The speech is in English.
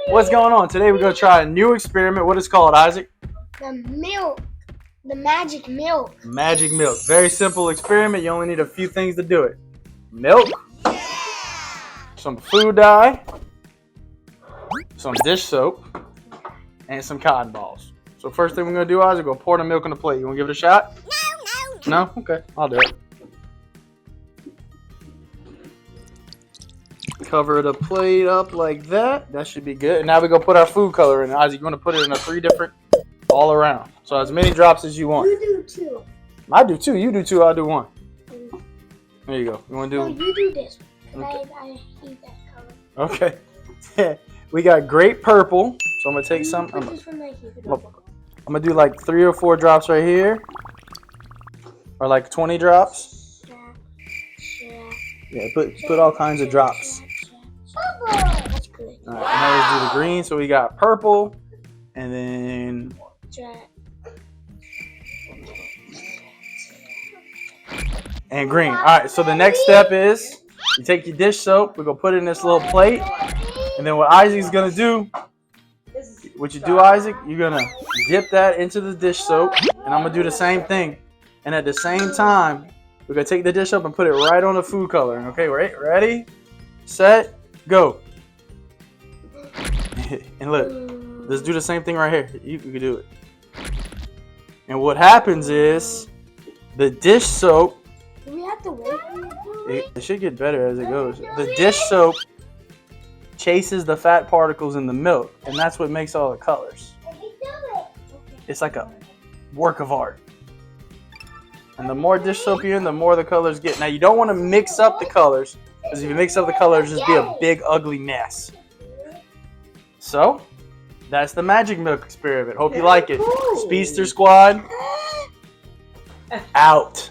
What's going on? Today we're going to try a new experiment. What is it called, Isaac? The milk. The magic milk. Magic milk. Very simple experiment. You only need a few things to do it. Milk. Some food dye. Some dish soap. And some cotton balls. So first thing we're going to do, Isaac, we'll pour the milk on the plate. You want to give it a shot? No? Okay. I'll do it. Cover the plate up like that. That should be good. And now we're going to put our food color in. Isaac, you want to put it in a 3 different all around. So as many drops as you want. You do 2. I do 2. You do 2. I'll do 1. There you go. You want to do? No, you do this. Okay. I hate that color. Okay. We got great purple. So I'm going to take some. I'm going to do like 3 or 4 drops right here. Or like 20 drops. Yeah, put all kinds of drops. That's good. All right, now let's do the green. So we got purple, and then and green. All right. So the next step is you take your dish soap. We're gonna put it in this little plate, and then what Isaac's gonna do. What you do, Isaac? You're gonna dip that into the dish soap, and I'm gonna do the same thing. And at the same time, we're gonna take the dish soap and put it right on the food coloring. Okay, right? Ready, set, go. And look, let's do the same thing right here. You can do it. And what happens is the dish soap. Do we have to wait? It should get better as it goes. The dish soap chases the fat particles in the milk, and that's what makes all the colors. It's like a work of art. And the more dish soap you're in, the more the colors get. Now you don't want to mix up the colors, because if you mix up the colors, it'll just be a big ugly mess. So, that's the magic milk experiment. Hope you like it. Speedster Squad, out.